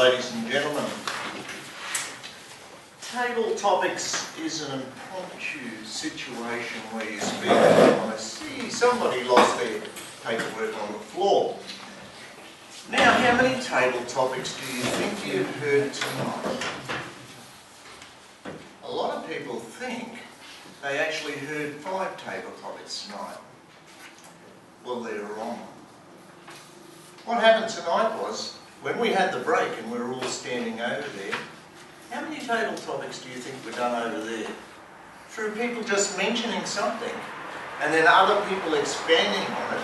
ladies and gentlemen. Table topics is an impromptu situation where you speak and I see somebody lost their paperwork on the floor. Now, how many table topics do you think you've heard tonight? A lot of people think they actually heard 5 table topics tonight. Well, they're wrong. What happened tonight was, when we had the break and we were all standing over there, how many table topics do you think were done over there? Through people just mentioning something, and then other people expanding on it,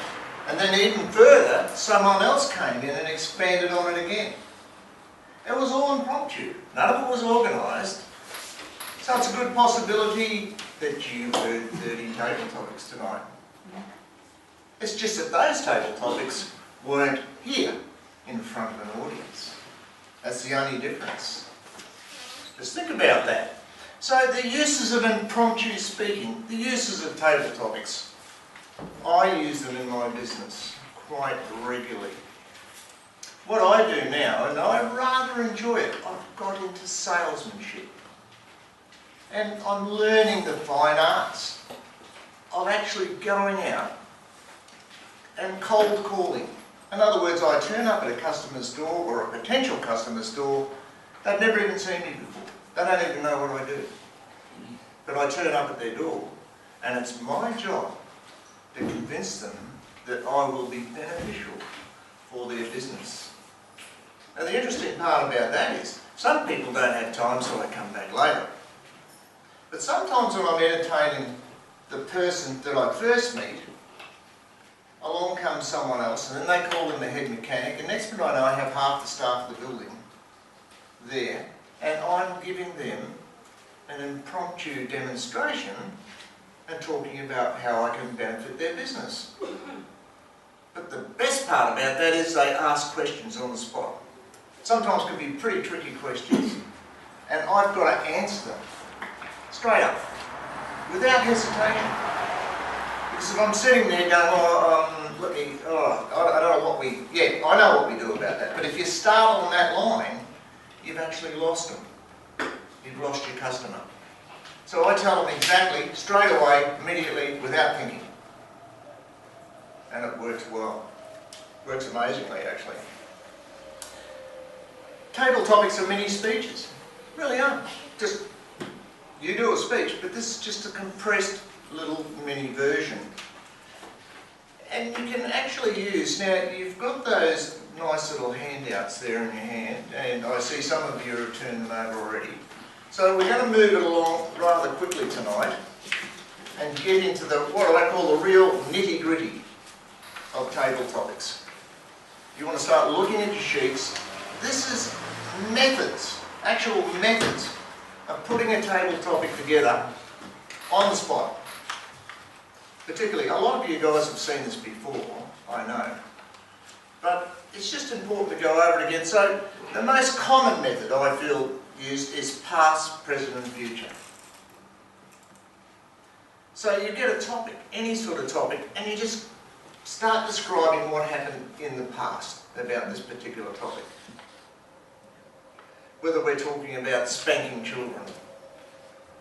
and then even further, someone else came in and expanded on it again. It was all impromptu. None of it was organised. So it's a good possibility that you heard 30 table topics tonight. It's just that those table topics weren't here in front of an audience. That's the only difference. Just think about that. So the uses of impromptu speaking, the uses of table topics, I use them in my business quite regularly. What I do now, and I rather enjoy it, I've got into salesmanship. And I'm learning the fine arts of actually going out and cold calling. In other words, I turn up at a customer's door or a potential customer's door. They've never even seen me before. They don't even know what I do. But I turn up at their door, and it's my job to convince them that I will be beneficial for their business. Now, the interesting part about that is some people don't have time, so I come back later. But sometimes when I'm entertaining the person that I first meet, along comes someone else, and then they call them the head mechanic, and next minute I know I have half the staff of the building there, and I'm giving them an impromptu demonstration and talking about how I can benefit their business. But the best part about that is they ask questions on the spot. Sometimes can be pretty tricky questions, and I've got to answer them straight up, without hesitation. Because if I'm sitting there going, I don't know what we, I know what we do about that. But if you start on that line, you've actually lost them. You've lost your customer. So I tell them exactly, straight away, immediately, without thinking. And it works well. Works amazingly, actually. Table topics are mini speeches. Really are. Just, you do a speech, but this is just a compressed little mini version. And you can actually use, now you've got those nice little handouts there in your hand, and I see some of you have turned them over already. So we're going to move it along rather quickly tonight and get into the, what I call the real nitty-gritty of table topics. You want to start looking at your sheets. This is methods, actual methods of putting a table topic together on the spot. Particularly, a lot of you guys have seen this before, I know, but it's just important to go over it again. So the most common method I feel used is past, present and future. So you get a topic, any sort of topic, and you just start describing what happened in the past about this particular topic. Whether we're talking about spanking children.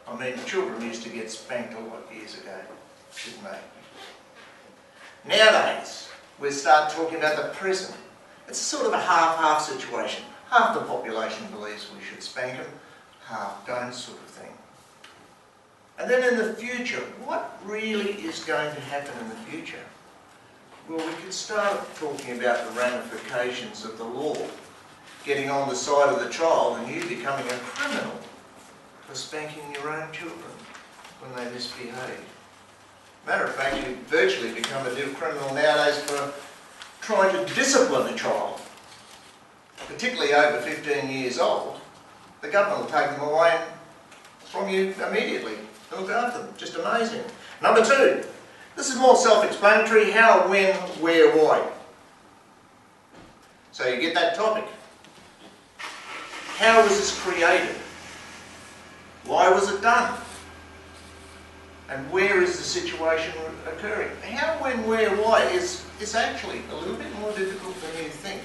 I mean, children used to get spanked a lot years ago, didn't they? Nowadays, we start talking about the present. It's sort of a half-half situation. Half the population believes we should spank them, half don't, sort of thing. And then in the future, what really is going to happen in the future? Well, we could start talking about the ramifications of the law, getting on the side of the child and you becoming a criminal for spanking your own children when they misbehave. Matter of fact, you virtually become a criminal nowadays for trying to discipline a child, particularly over 15 years old. The government will take them away from you immediately. They'll look after them. Just amazing. Number 2, this is more self-explanatory. How, when, where, why. So you get that topic. How was this created? Why was it done? And where is the situation occurring? How, when, where, why is actually a little bit more difficult than you think.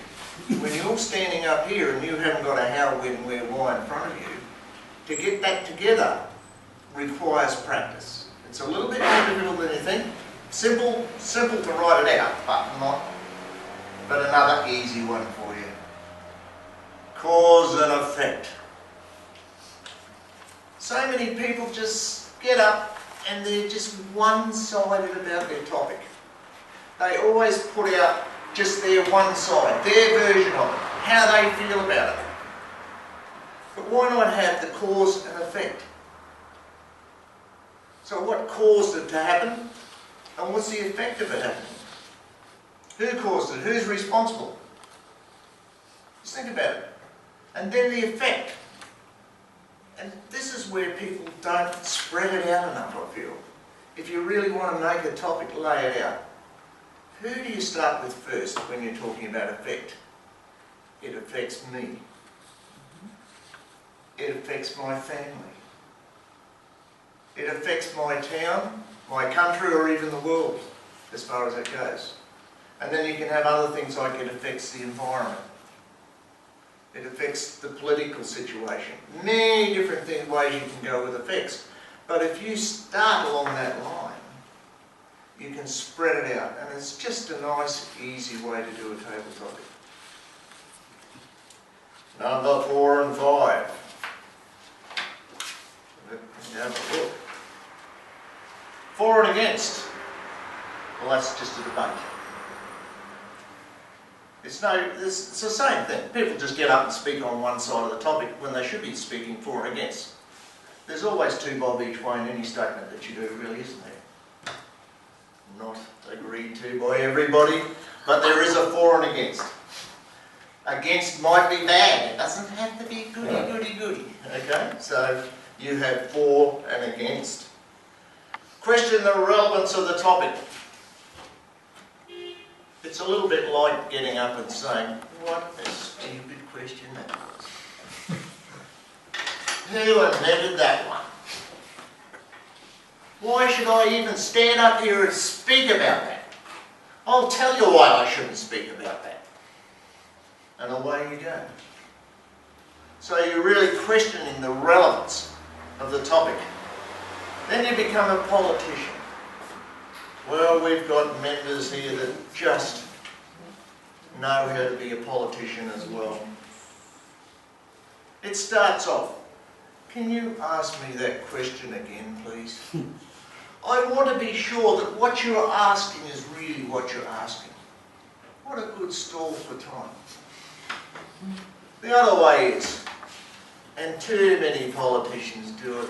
when you're standing up here and you haven't got a how, when, where, why in front of you, to get that together requires practice. It's a little bit more difficult than you think. Simple to write it out, but another easy one for you. Cause and effect. So many people just get up and they're just one-sided about their topic. They always put out just their one side, their version of it, how they feel about it. But why not have the cause and effect? So what caused it to happen? And what's the effect of it happening? Who caused it? Who's responsible? Just think about it. And then the effect. And this is where people don't spread it out enough, I feel. If you really want to make a topic, lay it out. Who do you start with first when you're talking about effect? It affects me. It affects my family. It affects my town, my country, or even the world, as far as it goes. And then you can have other things like it affects the environment. It affects the political situation. Many different ways you can go with effects. But if you start along that line, you can spread it out. And it's just a nice, easy way to do a table topic. Number 4 and 5. Let's have a look. For and against. Well, that's just a debate. It's the same thing. People just get up and speak on one side of the topic when they should be speaking for and against. There's always 2 bob each way in any statement that you do, really, isn't there? Not agreed to by everybody, but there is a for and against. Against might be bad. It doesn't have to be goody. Okay? So you have for and against. Question the relevance of the topic. It's a little bit like getting up and saying, what a stupid question that was. Who invented that one? Why should I even stand up here and speak about that? I'll tell you why I shouldn't speak about that. And away you go. So you're really questioning the relevance of the topic. Then you become a politician. Well, we've got members here that just know how to be a politician as well. It starts off, can you ask me that question again, please? I want to be sure that what you're asking is really what you're asking. What a good stall for time. The other way is, and too many politicians do it,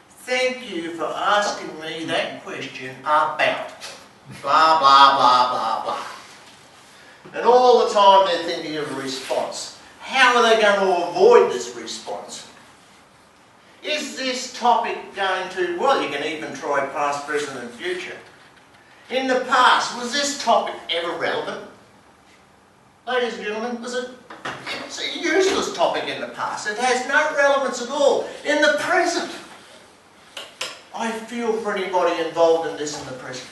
thank you for asking me that question about blah, blah, blah, blah, blah. And all the time they're thinking of a response. How are they going to avoid this response? Is this topic going to, well, you can even try past, present and future. In the past, was this topic ever relevant? Ladies and gentlemen, it's a useless topic in the past. It has no relevance at all. In the present, I feel for anybody involved in this in the present.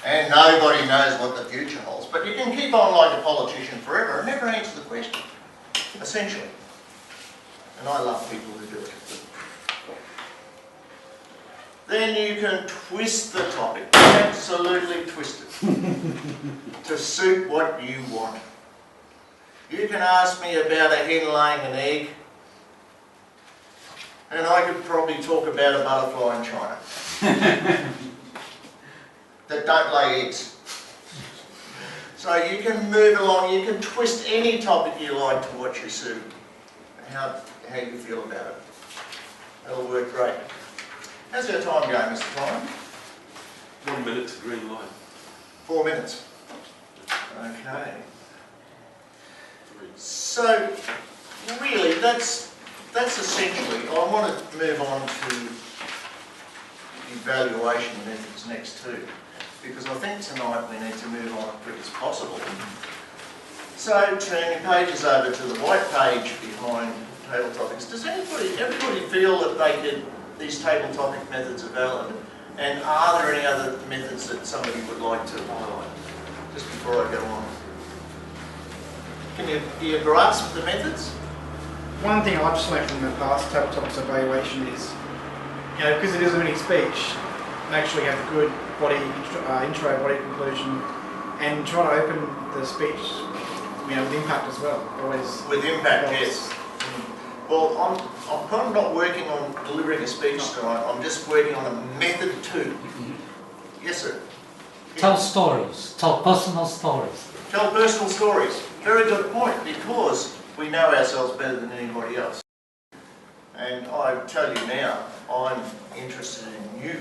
And nobody knows what the future holds. But you can keep on like a politician forever and never answer the question, essentially. And I love people who do it. Then you can twist the topic, absolutely twist it, to suit what you want. You can ask me about a hen laying an egg, and I could probably talk about a butterfly in China that don't lay eggs. So you can move along, you can twist any topic you like to what you suit, how you feel about it. That'll work great. How's our time going, Mr. Klein? 1 minute to green light. 4 minutes. Okay. So, really, that's essentially, I want to move on to evaluation methods next too, because I think tonight we need to move on as quick as possible. So, turn your pages over to the white page behind table topics. Does everybody feel that these table topic methods are valid? And are there any other methods that somebody would like to highlight? Just before I go on. Do you grasp the methods? One thing I've just learned from the past table topics evaluation is, because it is a limiting speech, actually have a good intro, body conclusion, and try to open the speech, with impact as well. Always with impact, yes. Well, I'm kind of not working on delivering a speech tonight. I'm just working on a method too. Yes, sir. Tell stories. Tell personal stories. Tell personal stories. Very good point, because we know ourselves better than anybody else. And I tell you now, I'm interested in you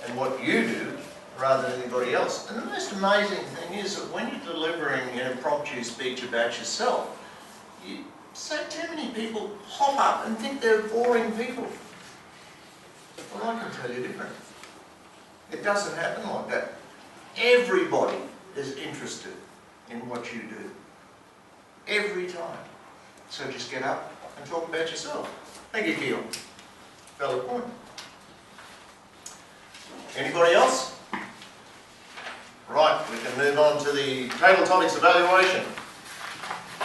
and what you do rather than anybody else. And the most amazing thing is that when you're delivering an impromptu speech about yourself, so many people hop up and think they're boring people. Well, I can tell you different. It doesn't happen like that. Everybody is interested in what you do. Every time. So just get up and talk about yourself. Thank you, Keel. Valid point. Anybody else? Right, we can move on to the table topics evaluation,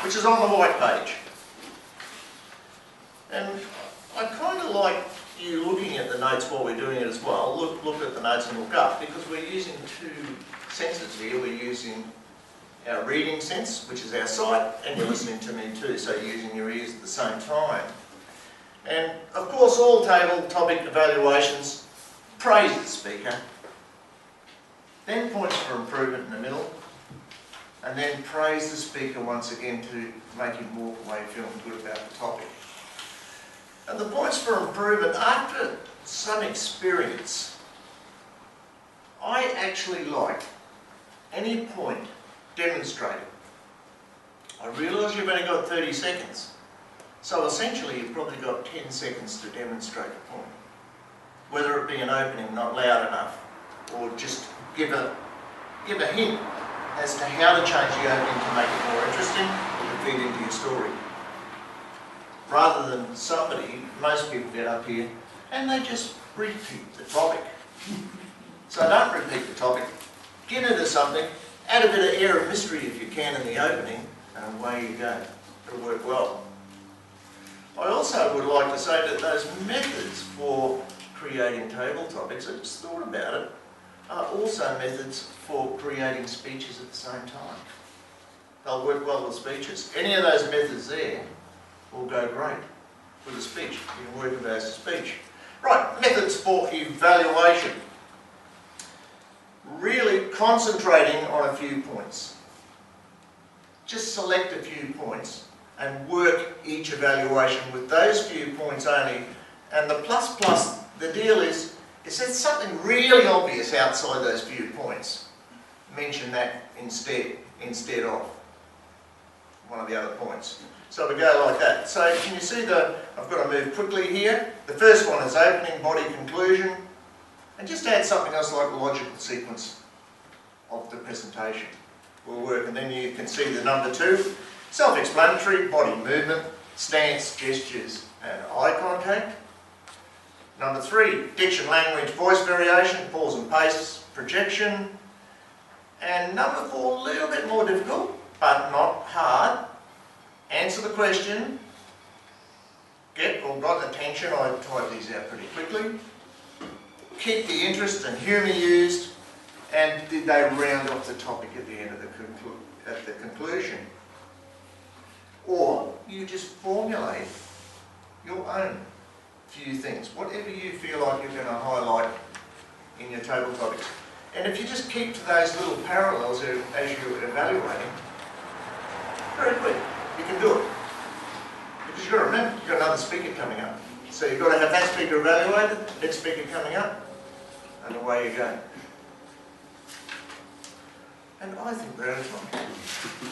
which is on the white page. And I kind of like you looking at the notes while we're doing it as well. Look at the notes and look up, because we're using two senses here. We're using our reading sense, which is our sight, and you're listening to me too, so you're using your ears at the same time. And of course, all table topic evaluations praise the speaker, then points for improvement in the middle, and then praise the speaker once again to make him walk away feeling good about the topic. And the points for improvement, after some experience, I actually like any point demonstrated. I realise you've only got 30 seconds, so essentially you've probably got 10 seconds to demonstrate a point. Whether it be an opening not loud enough, or just give a hint as to how to change the opening to make it more interesting or to feed into your story. Rather than most people get up here and they just repeat the topic. So don't repeat the topic. Get into something, add a bit of air of mystery if you can in the opening, and away you go. It'll work well. I also would like to say that those methods for creating table topics, I just thought about it, are also methods for creating speeches at the same time. They'll work well with speeches. Any of those methods there will go great with a speech. You can work with those as a speech. Right, methods for evaluation. Really concentrating on a few points. Just select a few points and work each evaluation with those few points only. And the plus, the deal is there something really obvious outside those few points, mention that instead of one of the other points. So we go like that. So can you see I've got to move quickly here. The first one is opening, body, conclusion, and just add something else like the logical sequence of the presentation will work. And then you can see the number 2, self-explanatory, body movement, stance, gestures, and eye contact. Number 3, diction, language, voice variation, pause and pace, projection. And number 4, a little bit more difficult, but not hard. Answer the question, get or got attention, I type these out pretty quickly. Keep the interest and humour used, and did they round off the topic at the end of the conclusion? Or you just formulate your own few things, whatever you feel like you're going to highlight in your table topics. And if you just keep to those little parallels as you're evaluating, very quick, you can do it. Because you've got to remember, you've got another speaker coming up. So you've got to have that speaker evaluated, next speaker coming up, and away you go. And I think we're out of time.